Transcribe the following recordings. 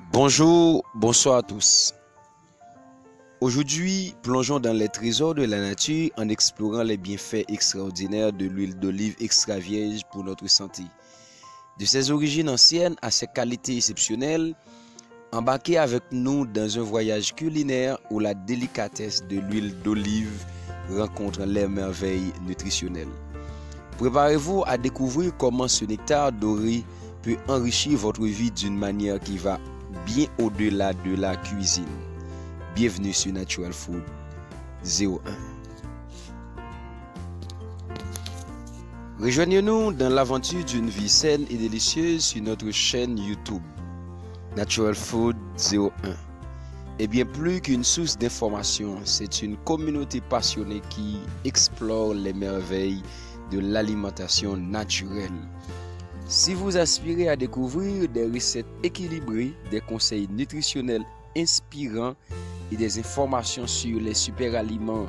Bonjour, bonsoir à tous. Aujourd'hui, plongeons dans les trésors de la nature en explorant les bienfaits extraordinaires de l'huile d'olive extra vierge pour notre santé. De ses origines anciennes à ses qualités exceptionnelles, embarquez avec nous dans un voyage culinaire où la délicatesse de l'huile d'olive rencontre les merveilles nutritionnelles. Préparez-vous à découvrir comment ce nectar doré peut enrichir votre vie d'une manière qui va bien au-delà de la cuisine. Bienvenue sur Natural Food 01. Rejoignez-nous dans l'aventure d'une vie saine et délicieuse sur notre chaîne YouTube Natural Food 01. Et bien plus qu'une source d'information, c'est une communauté passionnée qui explore les merveilles de l'alimentation naturelle. Si vous aspirez à découvrir des recettes équilibrées, des conseils nutritionnels inspirants et des informations sur les super aliments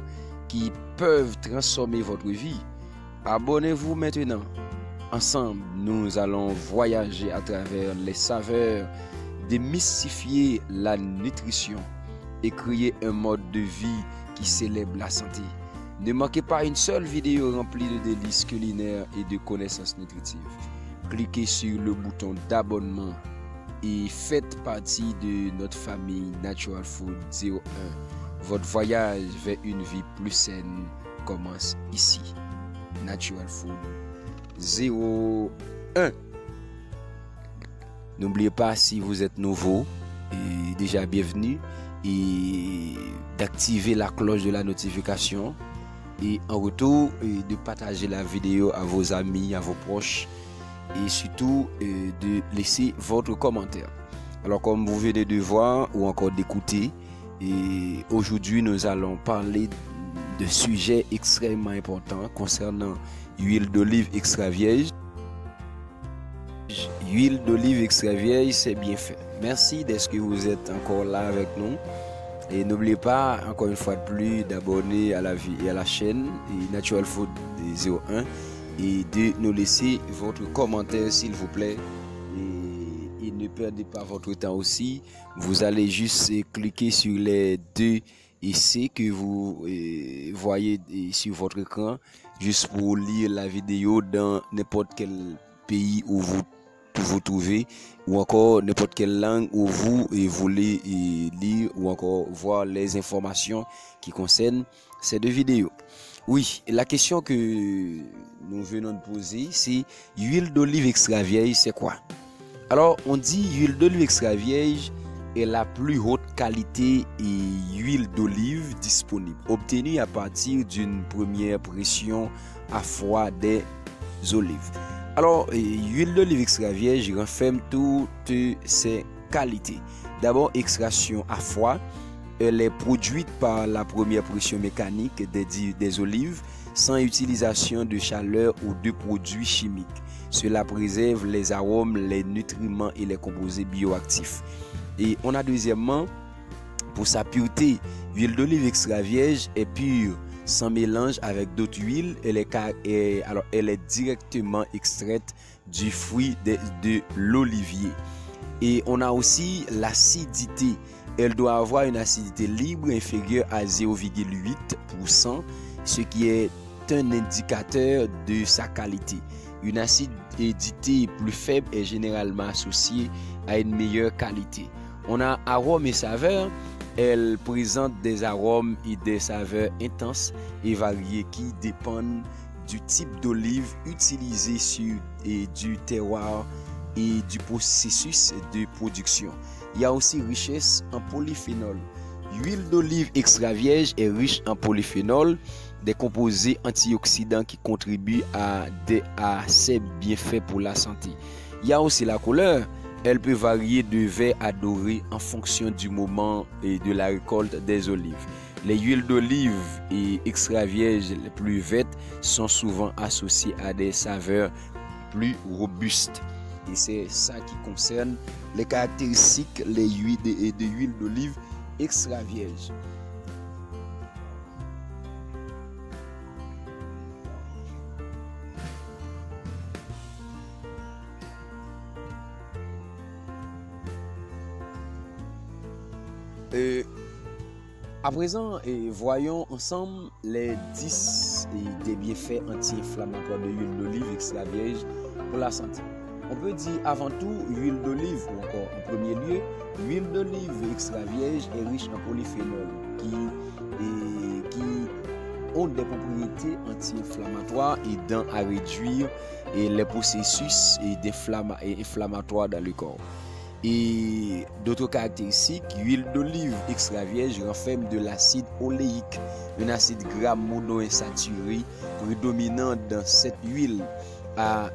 qui peuvent transformer votre vie, abonnez-vous maintenant. Ensemble, nous allons voyager à travers les saveurs, démystifier la nutrition et créer un mode de vie qui célèbre la santé. Ne manquez pas une seule vidéo remplie de délices culinaires et de connaissances nutritives. Cliquez sur le bouton d'abonnement et faites partie de notre famille Natural Food 01. Votre voyage vers une vie plus saine commence ici. Natural Food 01. N'oubliez pas, si vous êtes nouveau, et déjà bienvenue, et d'activer la cloche de la notification. Et en retour, de partager la vidéo à vos amis, à vos proches. Et surtout de laisser votre commentaire. Alors, comme vous venez de voir ou encore d'écouter, aujourd'hui nous allons parler de sujets extrêmement importants concernant l'huile d'olive extra vierge. L'huile d'olive extra vierge, c'est bien fait. Merci d'être que vous êtes encore là avec nous. Et n'oubliez pas, encore une fois de plus, d'abonner à la chaîne Natural Food 01. Et de nous laisser votre commentaire s'il vous plaît, et ne perdez pas votre temps aussi. Vous allez juste cliquer sur les deux essais que vous voyez sur votre écran, juste pour lire la vidéo dans n'importe quel pays où vous vous trouvez, ou encore n'importe quelle langue où vous voulez lire ou encore voir les informations qui concernent ces deux vidéos. Oui, la question que nous venons de poser, c'est l'huile d'olive extra vierge, c'est quoi? Alors, on dit l'huile d'olive extra vierge est la plus haute qualité et huile d'olive disponible, obtenue à partir d'une première pression à froid des olives. Alors, l'huile d'olive extra vierge renferme toutes ses qualités. D'abord, extraction à froid. Elle est produite par la première pression mécanique des olives sans utilisation de chaleur ou de produits chimiques. Cela préserve les arômes, les nutriments et les composés bioactifs. Et on a deuxièmement, pour sa pureté, l'huile d'olive extra vierge est pure, sans mélange avec d'autres huiles. Elle est directement extraite du fruit de l'olivier. Et on a aussi l'acidité. Elle doit avoir une acidité libre inférieure à 0,8%, ce qui est un indicateur de sa qualité. Une acidité plus faible est généralement associée à une meilleure qualité. On a arômes et saveurs. Elle présente des arômes et des saveurs intenses et variés qui dépendent du type d'olive utilisé et du terroir et du processus de production. Il y a aussi richesse en polyphénol. L'huile d'olive extra vierge est riche en polyphénol, des composés antioxydants qui contribuent à ses bienfaits pour la santé. Il y a aussi la couleur. Elle peut varier de vert à doré en fonction du moment et de la récolte des olives. Les huiles d'olive extra vierges les plus vertes sont souvent associées à des saveurs plus robustes. Et c'est ça qui concerne les caractéristiques de l'huile d'olive extra vierge. À présent, voyons ensemble les 10 des bienfaits anti-inflammatoires de l'huile d'olive extra vierge pour la santé. On peut dire avant tout l'huile d'olive, ou encore en premier lieu, l'huile d'olive extra vierge est riche en polyphénol qui ont des propriétés anti-inflammatoires aidant à réduire les processus inflammatoires dans le corps. Et d'autres caractéristiques, l'huile d'olive extra vierge renferme de l'acide oléique, un acide gras monoinsaturé prédominant dans cette huile a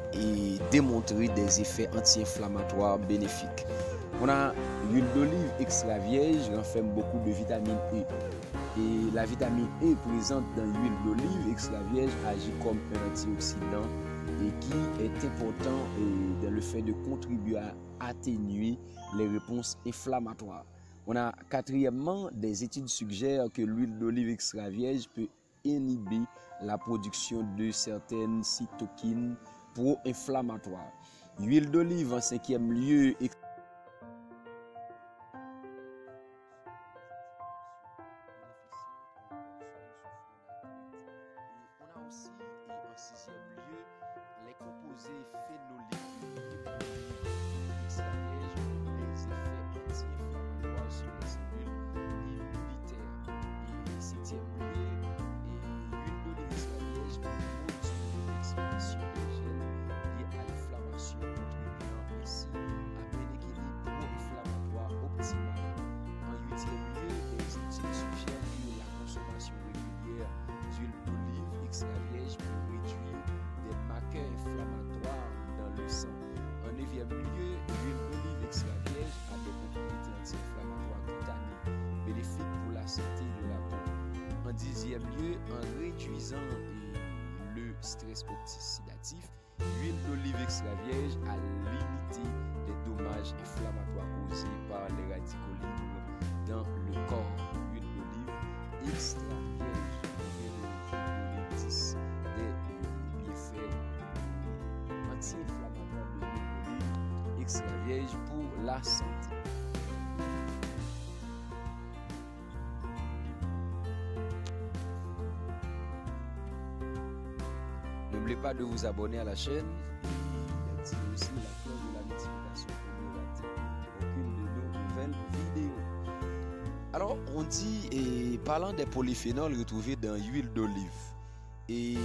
démontré des effets anti-inflammatoires bénéfiques. On a l'huile d'olive extra vierge renferme beaucoup de vitamine E. Et la vitamine E présente dans l'huile d'olive extra vierge agit comme un antioxydant et qui est important dans le fait de contribuer à atténuer les réponses inflammatoires. On a quatrièmement, des études suggèrent que l'huile d'olive extra vierge peut inhiber la production de certaines cytokines pro-inflammatoires. L'huile d'olive en cinquième lieu on a aussi en sixième lieu les composés phénoliques extra vierge ont des effets anti-inflammatoires sur les cellules immunitaires. Et septième lieu, l'huile d'olive extra vierge promote l'expression des gènes liés à l'inflammation, contribuant ainsi à un équilibre pro-inflammatoire optimal. En huitième lieu, les études suggèrent que la consommation régulière d'huile d'olive extra vierge peut réduire des marqueurs inflammatoires dans le sang. En neuvième lieu, l'huile d'olive extra vierge a des propriétés anti-inflammatoires cutanées bénéfiques pour la santé de la peau. En dixième lieu, en réduisant le stress oxydatif, l'huile d'olive extra vierge a limité les dommages inflammatoires causés par les radicaux libres dans le corps. L'huile d'olive extra vierge des bienfaits anti-inflammatoires de l'huile d'olive extra vierge pour la santé. N'oubliez pas de vous abonner à la chaîne et d'activer aussi la cloche de la notification pour ne rater aucune de nos nouvelles vidéos. Alors, on dit, et parlant des polyphénols retrouvés dans l'huile d'olive, et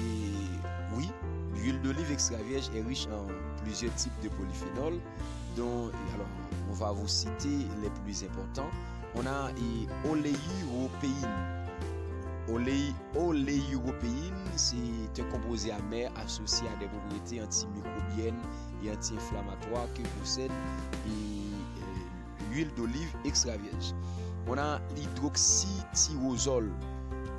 oui, l'huile d'olive extra vierge est riche en plusieurs types de polyphénols, dont, alors, on va vous citer les plus importants. On a oléuropéine. Oléuropéine, c'est un composé amer associé à des propriétés antimicrobiennes et anti-inflammatoires que possède l'huile d'olive extra vierge. On a l'hydroxytyrosol.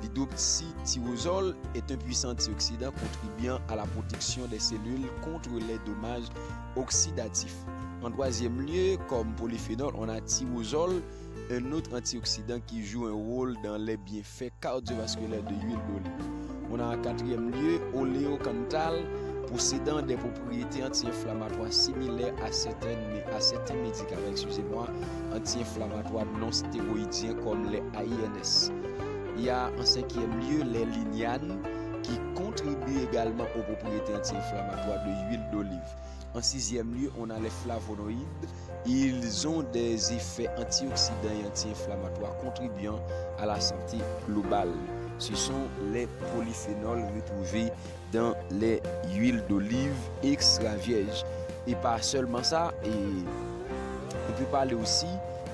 L'hydroxytyrosol est un puissant antioxydant contribuant à la protection des cellules contre les dommages oxydatifs. En troisième lieu, comme polyphénol, on a tyrosol, un autre antioxydant qui joue un rôle dans les bienfaits cardiovasculaires de l'huile d'olive. On a en quatrième lieu oléocanthal, possédant des propriétés anti-inflammatoires similaires à certains médicaments, anti-inflammatoires non stéroïdiens comme les AINS. Il y a en cinquième lieu les lignanes qui contribuent également aux propriétés anti-inflammatoires de l'huile d'olive. En sixième lieu, on a les flavonoïdes. Ils ont des effets antioxydants et anti-inflammatoires contribuant à la santé globale. Ce sont les polyphénols retrouvés dans les huiles d'olive extra vierge. Et pas seulement ça, on peut parler aussi,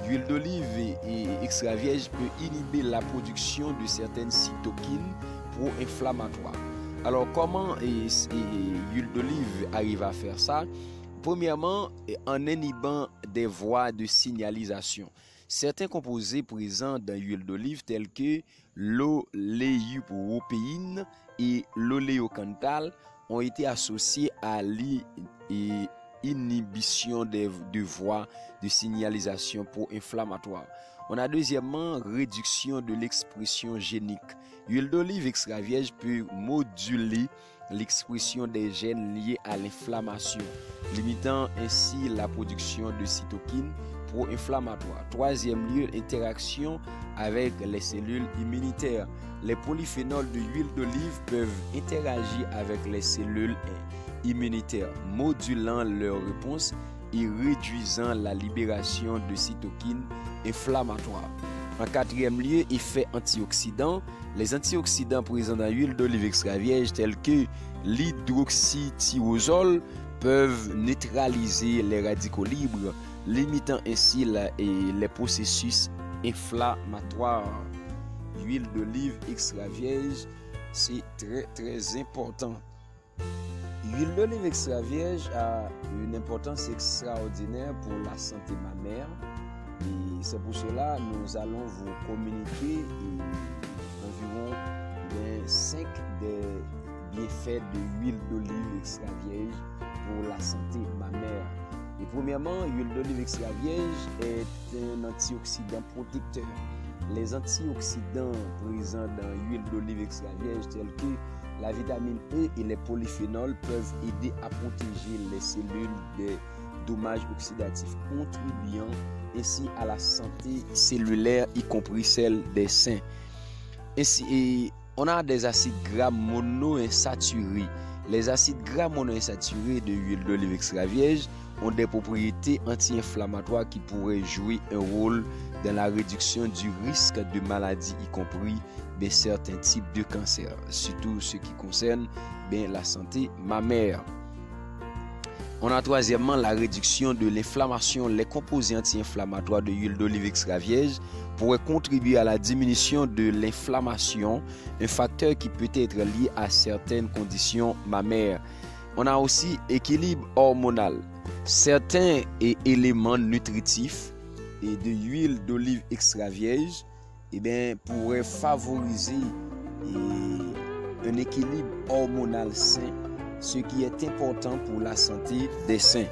l'huile d'olive extra vierge peut inhiber la production de certaines cytokines pro-inflammatoires. Alors, comment l'huile d'olive arrive à faire ça? Premièrement, en inhibant des voies de signalisation. Certains composés présents dans l'huile d'olive, tels que l'oléuropéine et l'oléocanthal, ont été associés à l'inhibition de voies de signalisation pro-inflammatoires. On a deuxièmement, réduction de l'expression génique. L'huile d'olive extra vierge peut moduler l'expression des gènes liés à l'inflammation, limitant ainsi la production de cytokines pro-inflammatoire. Troisième lieu, interaction avec les cellules immunitaires. Les polyphénols de l'huile d'olive peuvent interagir avec les cellules immunitaires, modulant leur réponse et réduisant la libération de cytokines inflammatoires. En quatrième lieu, effet antioxydant. Les antioxydants présents dans l'huile d'olive extra vierge tels que l'hydroxytyrosol peuvent neutraliser les radicaux libres, limitant ainsi les processus inflammatoires. L'huile d'olive extra vierge, c'est très important. L'huile d'olive extra vierge a une importance extraordinaire pour la santé mammaire. Et c'est pour cela que nous allons vous communiquer environ 5 des bienfaits de l'huile d'olive extra vierge pour la santé mammaire. Et premièrement, l'huile d'olive extra vierge est un antioxydant protecteur. Les antioxydants présents dans l'huile d'olive extra vierge tels que la vitamine E et les polyphénols peuvent aider à protéger les cellules des dommages oxydatifs, contribuant ainsi à la santé cellulaire, y compris celle des seins. Ainsi, on a des acides gras monoinsaturés. Les acides gras monoinsaturés de l'huile d'olive extra vierge ont des propriétés anti-inflammatoires qui pourraient jouer un rôle dans la réduction du risque de maladies, y compris certains types de cancers, surtout ce qui concerne la santé mammaire. On a troisièmement la réduction de l'inflammation. Les composés anti-inflammatoires de l'huile d'olive extra vierge pourraient contribuer à la diminution de l'inflammation, un facteur qui peut être lié à certaines conditions mammaires. On a aussi équilibre hormonal. Certains éléments nutritifs et de l'huile d'olive extra vierge pourraient favoriser un équilibre hormonal sain, ce qui est important pour la santé des seins.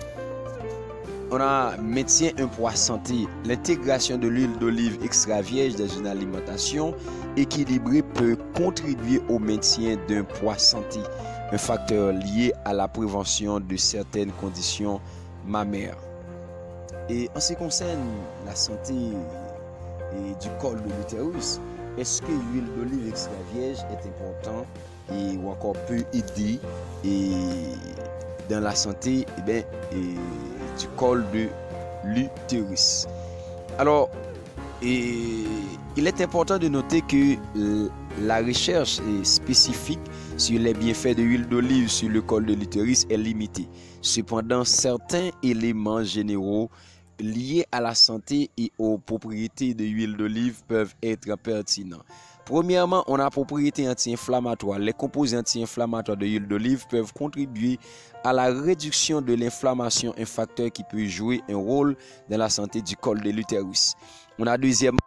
On a maintien un poids santé. L'intégration de l'huile d'olive extra vierge dans une alimentation équilibrée peut contribuer au maintien d'un poids santé, un facteur lié à la prévention de certaines conditions mammaires. Et en ce qui concerne la santé du col de l'utérus, est-ce que l'huile d'olive extra vierge est important ou encore peut aider dans la santé du col de l'utérus? Alors, il est important de noter que la recherche spécifique sur les bienfaits de l'huile d'olive sur le col de l'utérus est limitée. Cependant, certains éléments généraux liés à la santé et aux propriétés de l'huile d'olive peuvent être pertinents. Premièrement, on a propriétés anti-inflammatoires. Les composés anti-inflammatoires de l'huile d'olive peuvent contribuer à la réduction de l'inflammation, un facteur qui peut jouer un rôle dans la santé du col de l'utérus. On a deuxièmement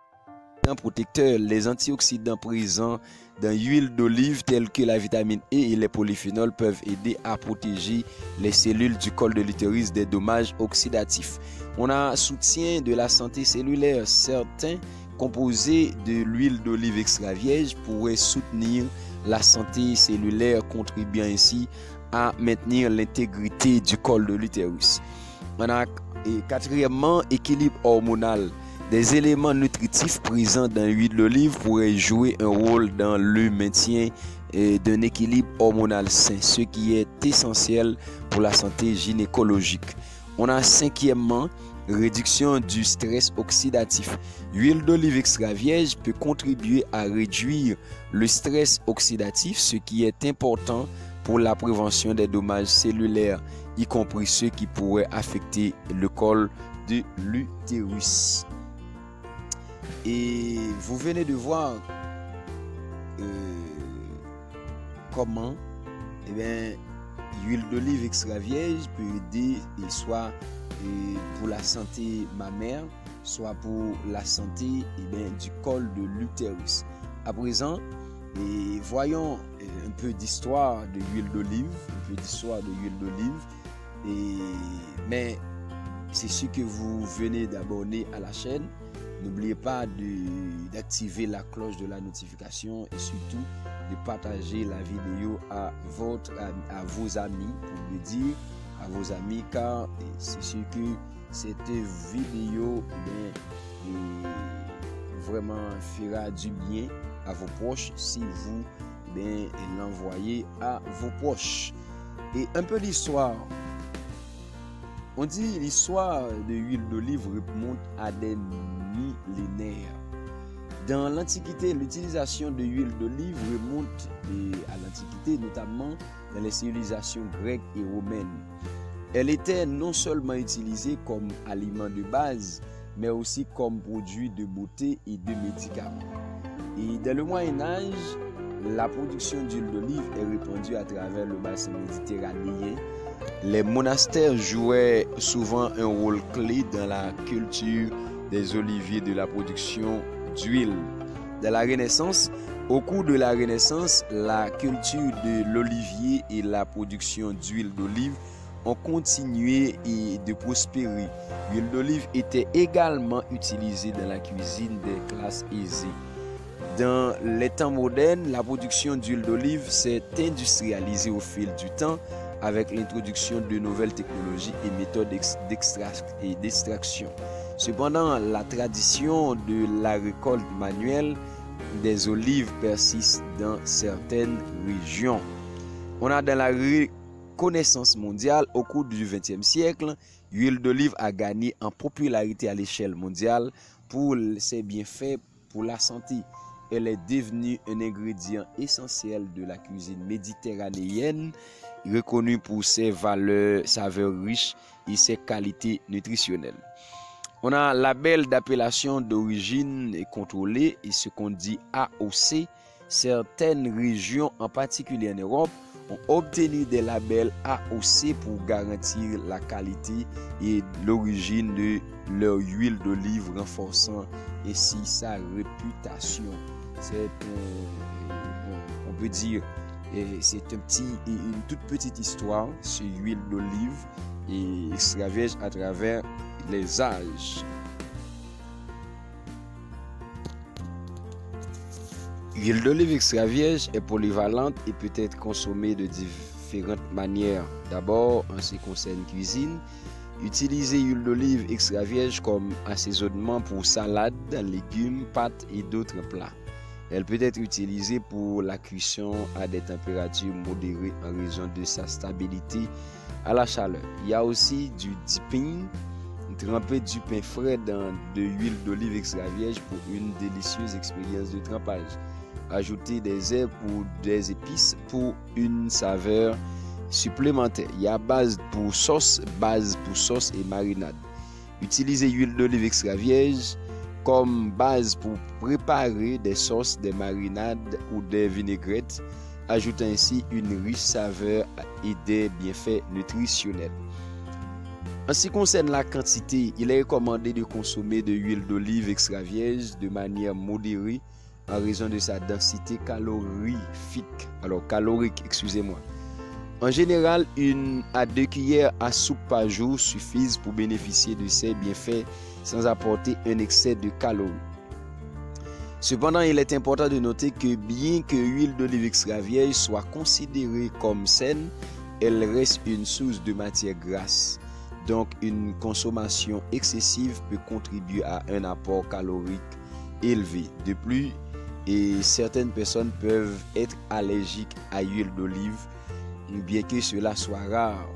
protecteur. Les antioxydants présents dans l'huile d'olive tels que la vitamine E et les polyphénols peuvent aider à protéger les cellules du col de l'utérus des dommages oxydatifs. On a soutien de la santé cellulaire. Certains composés de l'huile d'olive extra vierge pourraient soutenir la santé cellulaire, contribuant ainsi à maintenir l'intégrité du col de l'utérus. On a quatrièmement équilibre hormonal. Des éléments nutritifs présents dans l'huile d'olive pourraient jouer un rôle dans le maintien d'un équilibre hormonal sain, ce qui est essentiel pour la santé gynécologique. On a cinquièmement réduction du stress oxydatif. L'huile d'olive extra vierge peut contribuer à réduire le stress oxydatif, ce qui est important pour la prévention des dommages cellulaires, y compris ceux qui pourraient affecter le col de l'utérus. Et vous venez de voir comment l'huile d'olive extra vierge peut aider soit pour la santé mammaire, soit pour la santé du col de l'utérus. À présent, voyons un peu d'histoire de l'huile d'olive, mais c'est ce que vous venez d'abonner à la chaîne. N'oubliez pas d'activer la cloche de la notification et surtout de partager la vidéo à vos amis, pour le dire à vos amis, car c'est ce que cette vidéo vraiment fera du bien à vos proches si vous l'envoyez à vos proches. Et un peu l'histoire. On dit l'histoire de l'huile d'olive remonte à des millénaires. Dans l'Antiquité, l'utilisation de l'huile d'olive remonte à l'Antiquité, notamment dans les civilisations grecques et romaines. Elle était non seulement utilisée comme aliment de base, mais aussi comme produit de beauté et de médicaments. Et dans le Moyen-Âge, la production d'huile d'olive est répandue à travers le bassin méditerranéen. Les monastères jouaient souvent un rôle clé dans la culture des oliviers de la production d'huile. Dans la Renaissance, au cours de la Renaissance, la culture de l'olivier et la production d'huile d'olive ont continué de prospérer. L'huile d'olive était également utilisée dans la cuisine des classes aisées. Dans les temps modernes, la production d'huile d'olive s'est industrialisée au fil du temps avec l'introduction de nouvelles technologies et méthodes d'extraction. Cependant, la tradition de la récolte manuelle des olives persiste dans certaines régions. On a dans la reconnaissance mondiale au cours du XXe siècle, l'huile d'olive a gagné en popularité à l'échelle mondiale pour ses bienfaits pour la santé. Elle est devenue un ingrédient essentiel de la cuisine méditerranéenne, reconnue pour ses saveurs riches et ses qualités nutritionnelles. On a un label d'appellation d'origine contrôlée et ce qu'on dit AOC. Certaines régions, en particulier en Europe, ont obtenu des labels AOC pour garantir la qualité et l'origine de leur huile d'olive, renforçant ainsi sa réputation. On peut dire, c'est une toute petite histoire sur l'huile d'olive et extra vierge à travers les âges. L'huile d'olive extra vierge est polyvalente et peut être consommée de différentes manières. D'abord, en ce qui concerne cuisine, utilisez l'huile d'olive extra vierge comme assaisonnement pour salades, légumes, pâtes et d'autres plats. Elle peut être utilisée pour la cuisson à des températures modérées en raison de sa stabilité à la chaleur. Il y a aussi du dipping, tremper du pain frais dans de l'huile d'olive extra vierge pour une délicieuse expérience de trempage. Ajouter des herbes ou des épices pour une saveur supplémentaire. Il y a base pour sauce et marinade. Utilisez l'huile d'olive extra vierge comme base pour préparer des sauces, des marinades ou des vinaigrettes, ajoutant ainsi une riche saveur et des bienfaits nutritionnels. En ce qui concerne la quantité, il est recommandé de consommer de l'huile d'olive extra vierge de manière modérée en raison de sa densité calorique. En général, 1 à 2 cuillères à soupe par jour suffisent pour bénéficier de ces bienfaits sans apporter un excès de calories. Cependant, il est important de noter que bien que l'huile d'olive extra vierge soit considérée comme saine, elle reste une source de matière grasse. Donc, une consommation excessive peut contribuer à un apport calorique élevé. De plus, certaines personnes peuvent être allergiques à l'huile d'olive, bien que cela soit rare.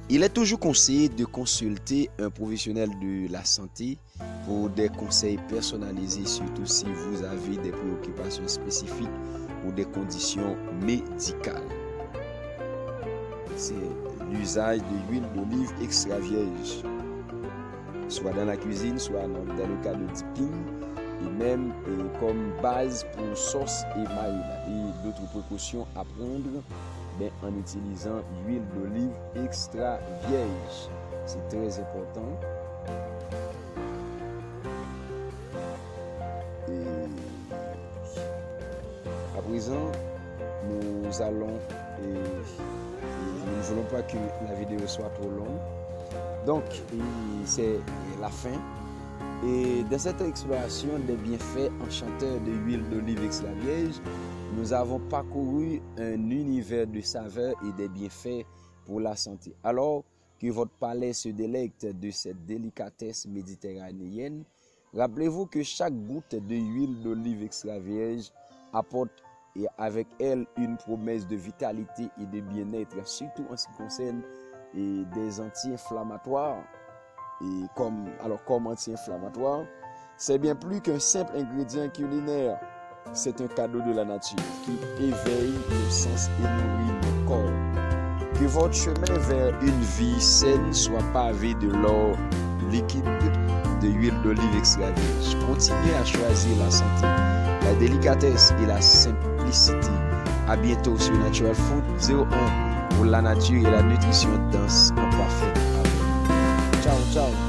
Il est toujours conseillé de consulter un professionnel de la santé pour des conseils personnalisés, surtout si vous avez des préoccupations spécifiques ou des conditions médicales. C'est l'usage de l'huile d'olive extra vierge, soit dans la cuisine, soit dans le cas de dipping, et même comme base pour sauce et marinade. Et d'autres précautions à prendre en utilisant l'huile d'olive extra vierge. C'est très important. Et à présent, nous allons nous ne voulons pas que la vidéo soit trop longue. Donc, c'est la fin. Et dans cette exploration des bienfaits enchanteurs de l'huile d'olive extra vierge, nous avons parcouru un univers de saveurs et des bienfaits pour la santé. Alors, que votre palais se délecte de cette délicatesse méditerranéenne, rappelez-vous que chaque goutte de huile d'olive extra vierge apporte et avec elle une promesse de vitalité et de bien-être, surtout en ce qui concerne des anti-inflammatoires. Et comme anti-inflammatoire, c'est bien plus qu'un simple ingrédient culinaire. C'est un cadeau de la nature qui éveille nos sens et nourrit nos corps. Que votre chemin vers une vie saine soit pavé de l'or liquide de huile d'olive extra vierge. Continuez à choisir la santé, la délicatesse et la simplicité. À bientôt sur Natural Food 01 pour la nature et la nutrition dans un parfait amour. Ciao, ciao.